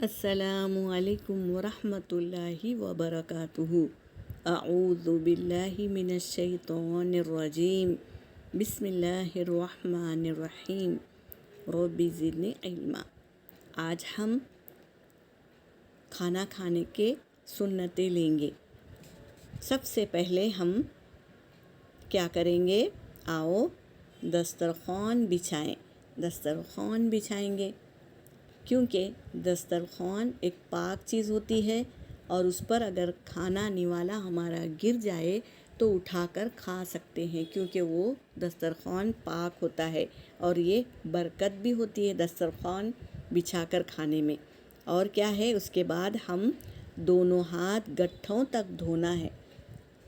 السلام علیکم ورحمۃ اللہ وبرکاتہ۔ اعوذ باللہ من الشیطان الرجیم، بسم اللہ الرحمن الرحیم، رب زدنی علما۔ آج ہم کھانا کھانے کے سنتیں لیں گے۔ سب سے پہلے ہم کیا کریں گے؟ آؤ دسترخوان بچھائیں گے، کیونکہ دسترخوان ایک پاک چیز ہوتی ہے اور اس پر اگر کھانا نوالا ہمارا گر جائے تو اٹھا کر کھا سکتے ہیں، کیونکہ وہ دسترخوان پاک ہوتا ہے اور یہ برکت بھی ہوتی ہے دسترخوان بچھا کر کھانے میں۔ اور کیا ہے، اس کے بعد ہم دونوں ہاتھ گٹھوں تک دھونا ہے،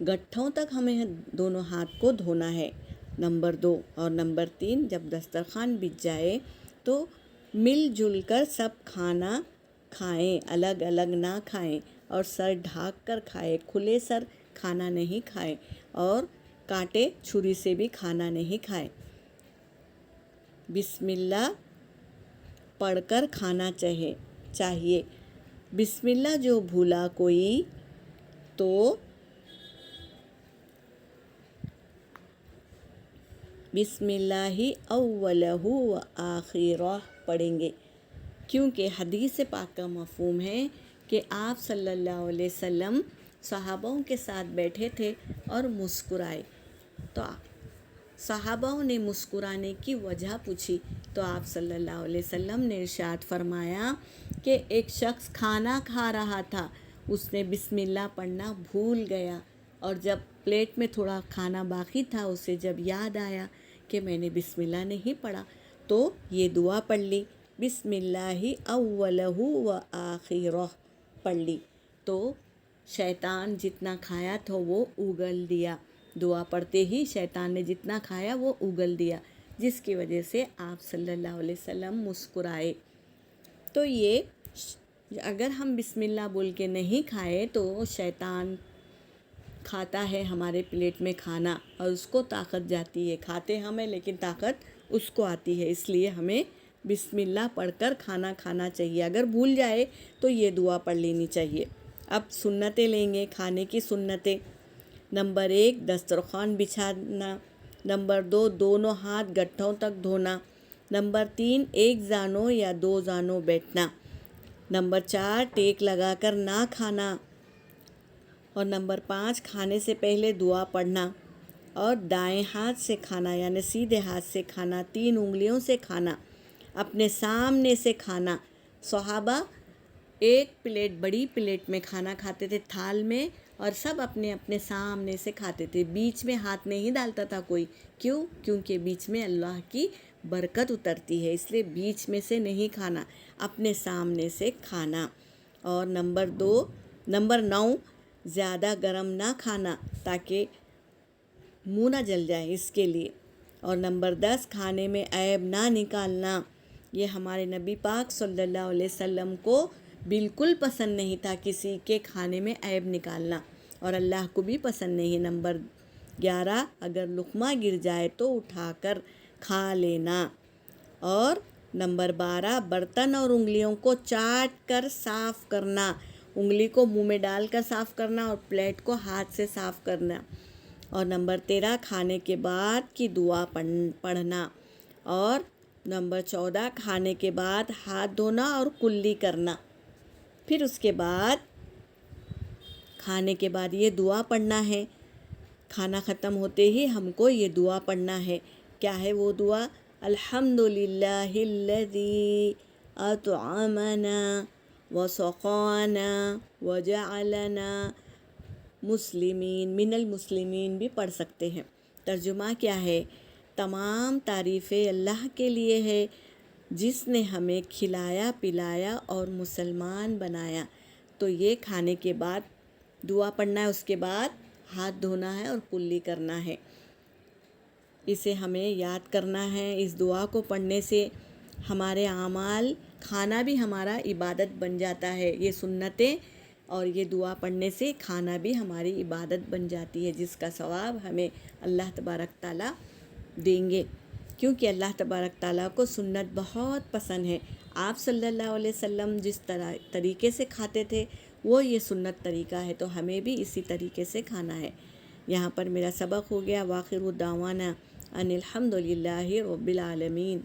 گٹھوں تک ہمیں دونوں ہاتھ کو دھونا ہے، نمبر 2۔ اور نمبر 3، جب دسترخوان بچھ جائے تو مل جل کر سب کھانا کھائیں، الگ الگ نہ کھائیں اور سر ڈھانک کر کھائیں، کھلے سر کھانا نہیں کھائیں اور کانٹے چھری سے بھی کھانا نہیں کھائیں۔ بسم اللہ پڑھ کر کھانا چاہیے۔ بسم اللہ جو بھولا کوئی تو بسم اللہ اولہ و آخرہ پڑھیں گے، کیونکہ حدیث پاک کا مفہوم ہے کہ آپ صلی اللہ علیہ وسلم صحابوں کے ساتھ بیٹھے تھے اور مسکرائے، تو صحابوں نے مسکرانے کی وجہ پوچھی تو آپ صلی اللہ علیہ وسلم نے ارشاد فرمایا کہ ایک شخص کھانا کھا رہا تھا، اس نے بسم اللہ پڑھنا بھول گیا، اور جب پلیٹ میں تھوڑا کھانا باقی تھا، اسے جب یاد آیا کہ میں نے بسم اللہ نہیں پڑھا تو یہ دعا پڑھ لی، بسم اللہ اولہ و آخرہ پڑھ لی، تو شیطان جتنا کھایا تھا وہ اگل دیا، دعا پڑھتے ہی شیطان نے جتنا کھایا وہ اگل دیا، جس کی وجہ سے آپ صلی اللہ علیہ وسلم مسکرائے۔ تو یہ اگر ہم بسم اللہ بول کے نہیں کھائے تو شیطان کھاتا ہے ہمارے پلیٹ میں کھانا اور اس کو طاقت جاتی ہے، کھاتے ہمیں لیکن طاقت اس کو آتی ہے، اس لیے ہمیں بسم اللہ پڑھ کر کھانا کھانا چاہیے۔ اگر بھول جائے تو یہ دعا پڑھ لینی چاہیے۔ اب سنتیں لیں گے، کھانے کی سنتیں۔ نمبر 1، دسترخوان بچھانا۔ نمبر 2، دونوں ہاتھ گٹھوں تک دھونا۔ نمبر 3، ایک زانوں یا 2 زانوں بیٹھنا۔ نمبر 4، ٹیک لگا کر نہ کھانا۔ اور نمبر 5، کھانے سے پہلے دعا پڑھنا۔ اور دائیں ہاتھ سے کھانا یعنی سیدھے ہاتھ سے کھانا، 3 انگلیوں سے کھانا، اپنے سامنے سے کھانا۔ صحابہ ایک پلیٹ، بڑی پلیٹ میں کھانا کھاتے تھے، تھال میں، اور سب اپنے اپنے سامنے سے کھاتے تھے، بیچ میں ہاتھ نہیں ڈالتا تھا کوئی۔ کیوں؟ کیونکہ بیچ میں اللہ کی برکت اترتی ہے، اس لیے بیچ میں سے نہیں کھانا، اپنے سامنے سے کھانا۔ اور نمبر 9، زیادہ گرم نہ کھانا تاکہ منہ نہ جل جائے، اس کے لیے۔ اور نمبر 10، کھانے میں عیب نہ نکالنا، یہ ہمارے نبی پاک صلی اللہ علیہ وسلم کو بالکل پسند نہیں تھا کسی کے کھانے میں عیب نکالنا، اور اللہ کو بھی پسند نہیں۔ نمبر 11، اگر لقمہ گر جائے تو اٹھا کر کھا لینا۔ اور نمبر 12، برتن اور انگلیوں کو چاٹ کر صاف کرنا، انگلی کو منہ میں ڈال کر صاف کرنا اور پلیٹ کو ہاتھ سے صاف کرنا۔ اور نمبر 13، کھانے کے بعد کی دعا پڑھنا۔ اور نمبر 14، کھانے کے بعد ہاتھ دھونا اور کلی کرنا۔ پھر اس کے بعد کھانے کے بعد یہ دعا پڑھنا ہے، کھانا ختم ہوتے ہی ہم کو یہ دعا پڑھنا ہے۔ کیا ہے وہ دعا؟ الحمدللہ الذی اطعمنا وسقانا وجعلنا مسلمین من المسلمین بھی پڑھ سکتے ہیں۔ ترجمہ کیا ہے؟ تمام تعریفیں اللہ کے لیے ہے جس نے ہمیں کھلایا پلایا اور مسلمان بنایا۔ تو یہ کھانے کے بعد دعا پڑھنا ہے، اس کے بعد ہاتھ دھونا ہے اور کلی کرنا ہے، اسے ہمیں یاد کرنا ہے۔ اس دعا کو پڑھنے سے ہمارے اعمال، کھانا بھی ہمارا عبادت بن جاتا ہے، یہ سنتیں اور یہ دعا پڑھنے سے کھانا بھی ہماری عبادت بن جاتی ہے، جس کا ثواب ہمیں اللہ تبارک تعالیٰ دیں گے، کیونکہ اللہ تبارک تعالیٰ کو سنت بہت پسند ہے۔ آپ صلی اللہ علیہ وسلم جس طریقے سے کھاتے تھے وہ یہ سنت طریقہ ہے، تو ہمیں بھی اسی طریقے سے کھانا ہے۔ یہاں پر میرا سبق ہو گیا۔ وآخر دعوانا ان الحمد للہ رب العالمین۔